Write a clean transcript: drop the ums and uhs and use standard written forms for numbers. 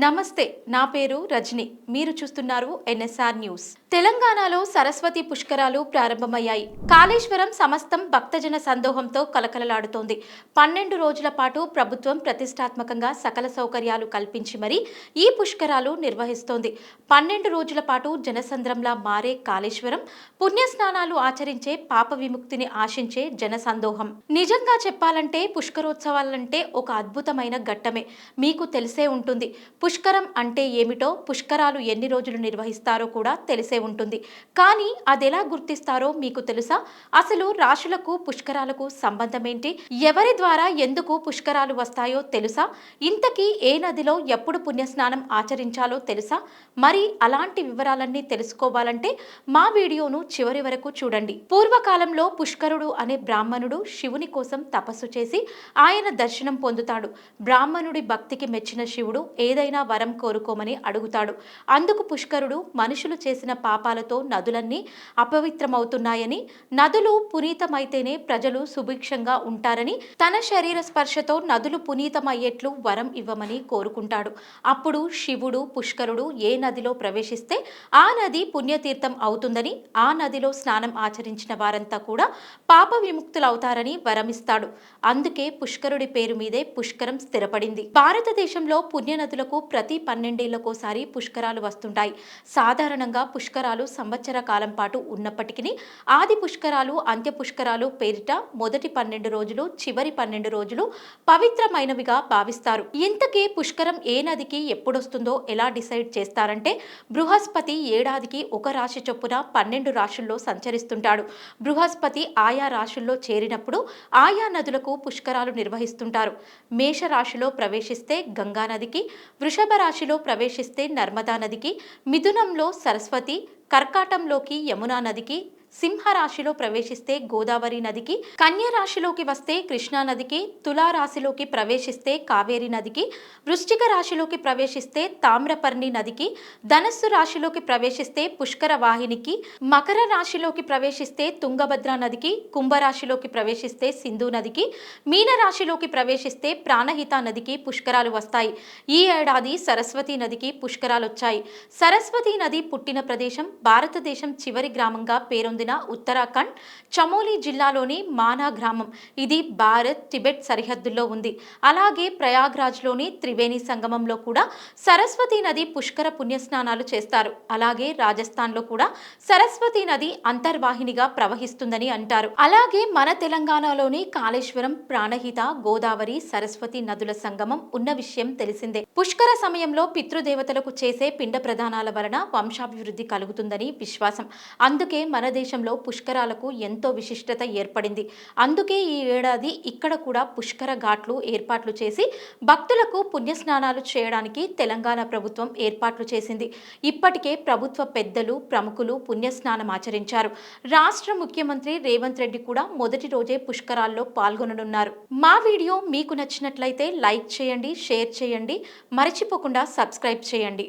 నమస్తే, నా పేరు రజని. మీరు చూస్తున్నారు ఎన్ఎస్ఆర్ న్యూస్. తెలంగాణలో సరస్వతి పుష్కరాలు ప్రారంభమయ్యాయి. కాళేశ్వరం సమస్తం భక్తజన సందోహంతో కలకలలాడుతోంది. 12 రోజుల పాటు ప్రభుత్వం ప్రతిష్టాత్మకంగా సకల సౌకర్యాలు కల్పించి మరీ ఈ పుష్కరాలు నిర్వహిస్తోంది. 12 రోజుల పాటు జనసంద్రంలా మారే కాళేశ్వరం పుణ్యస్నానాలు ఆచరించే పాప విముక్తిని ఆశించే జనసందోహం. నిజంగా చెప్పాలంటే పుష్కరోత్సవాలంటే ఒక అద్భుతమైన ఘట్టమే. మీకు తెలిసే ఉంటుంది. పుష్కరం అంటే ఏమిటో, పుష్కరాలు ఎన్ని రోజులు నిర్వహిస్తారో కూడా తెలిసే ఉంటుంది. కానీ అదెలా గుర్తిస్తారో మీకు తెలుసా? అసలు రాశులకు పుష్కరాలకు సంబంధం ఏంటి? ఎవరి ద్వారా ఎందుకు పుష్కరాలు వస్తాయో తెలుసా? ఇంతకీ ఏ నదిలో ఎప్పుడు పుణ్యస్నానం ఆచరించాలో తెలుసా? మరి అలాంటి వివరాలన్నీ తెలుసుకోవాలంటే మా వీడియోను చివరి వరకు చూడండి. పూర్వకాలంలో పుష్కరుడు అనే బ్రాహ్మణుడు శివుని కోసం తపస్సు చేసి ఆయన దర్శనం పొందుతాడు. బ్రాహ్మణుడి భక్తికి మెచ్చిన శివుడు ఏదైనా వరం కోరుకోమని అడుగుతాడు. అందుకు పుష్కరుడు మనుషులు చేసిన పాపాలతో నదులన్నీ అపవిత్రమవుతున్నాయని, నదులు పునీతమైతేనే ప్రజలు సుభిక్షంగా ఉంటారని, తన శరీర స్పర్శతో నదులు పునీతమయ్యేట్లు వరం ఇవ్వమని కోరుకుంటాడు. అప్పుడు శివుడు పుష్కరుడు ఏ నదిలో ప్రవేశిస్తే ఆ నది పుణ్యతీర్థం అవుతుందని, ఆ నదిలో స్నానం ఆచరించిన వారంతా కూడా పాప విముక్తులవుతారని వరమిస్తాడు. అందుకే పుష్కరుడి పేరు మీదే పుష్కరం స్థిరపడింది. భారతదేశంలో పుణ్యనదులకు ప్రతి 12 ఏళ్లకోసారి పుష్కరాలు వస్తుంటాయి. సాధారణంగా పుష్కరాలు సంవత్సర కాలం పాటు ఉన్నప్పటికీ ఆది పుష్కరాలు, అంత్య పుష్కరాలు పేరిట మొదటి 12 రోజులు, చివరి 12 రోజులు పవిత్రమైనవిగా భావిస్తారు. ఇంతకీ పుష్కరం ఏ నదికి ఎప్పుడొస్తుందో ఎలా డిసైడ్ చేస్తారంటే, బృహస్పతి ఏడాదికి ఒక రాశి చొప్పున 12 రాశుల్లో సంచరిస్తుంటాడు. బృహస్పతి ఆయా రాశుల్లో చేరినప్పుడు ఆయా నదులకు పుష్కరాలు నిర్వహిస్తుంటారు. మేష రాశిలో ప్రవేశిస్తే గంగా నదికి, వృషభ రాశిలో ప్రవేశిస్తే నర్మదా నదికి, మిథునంలో సరస్వతి, కర్కాటంలోకి యమునా నదికి, సింహరాశిలో ప్రవేశిస్తే గోదావరి నదికి, కన్య రాశిలోకి వస్తే కృష్ణా నదికి, తులారాశిలోకి ప్రవేశిస్తే కావేరి నదికి, వృశ్చిక రాశిలోకి ప్రవేశిస్తే తామ్రపర్ణి నదికి, ధనస్సు రాశిలోకి ప్రవేశిస్తే పుష్కర వాహినికి, మకర రాశిలోకి ప్రవేశిస్తే తుంగభద్ర నదికి, కుంభరాశిలోకి ప్రవేశిస్తే సింధు నదికి, మీన రాశిలోకి ప్రవేశిస్తే ప్రాణహిత నదికి పుష్కరాలు వస్తాయి. ఈ ఏడాది సరస్వతి నదికి పుష్కరాలు వచ్చాయి. సరస్వతి నది పుట్టిన ప్రదేశం భారతదేశం చివరి గ్రామంగా పేరొంది ఉత్తరాఖండ్ చమోలి జిల్లాలోని మానా గ్రామం. ఇది భారత్ టిబెట్ సరిహద్దుల్లో ఉంది. అలాగే ప్రయాగ్రాజ్లోని త్రివేణి సంగమంలో కూడా సరస్వతి నది పుష్కర పుణ్యస్నానాలు చేస్తారు. అలాగే రాజస్థాన్లో కూడా సరస్వతి నది అంతర్వాహినిగా ప్రవహిస్తుందని అంటారు. అలాగే మన తెలంగాణలోని కాళేశ్వరం, ప్రాణహిత, గోదావరి, సరస్వతి నదుల సంగమం ఉన్న విషయం తెలిసిందే. పుష్కర సమయంలో పితృదేవతలకు చేసే పిండ ప్రదానాల వలన వంశాభివృద్ధి కలుగుతుందని విశ్వాసం. అందుకే మన దేశంలో పుష్కరాలకు ఎంతో విశిష్టత ఏర్పడింది. అందుకే ఈ ఏడాది ఇక్కడ కూడా పుష్కర ఘాట్లు ఏర్పాట్లు చేసి భక్తులకు పుణ్యస్నానాలు చేయడానికి తెలంగాణ ప్రభుత్వం ఏర్పాట్లు చేసింది. ఇప్పటికే ప్రభుత్వ పెద్దలు, ప్రముఖులు పుణ్యస్నానం ఆచరించారు. రాష్ట్ర ముఖ్యమంత్రి రేవంత్ రెడ్డి కూడా మొదటి రోజే పుష్కరాల్లో పాల్గొననున్నారు. మా వీడియో మీకు నచ్చినట్లయితే లైక్ చేయండి, షేర్ చేయండి, మర్చిపోకుండా సబ్స్క్రైబ్ చేయండి.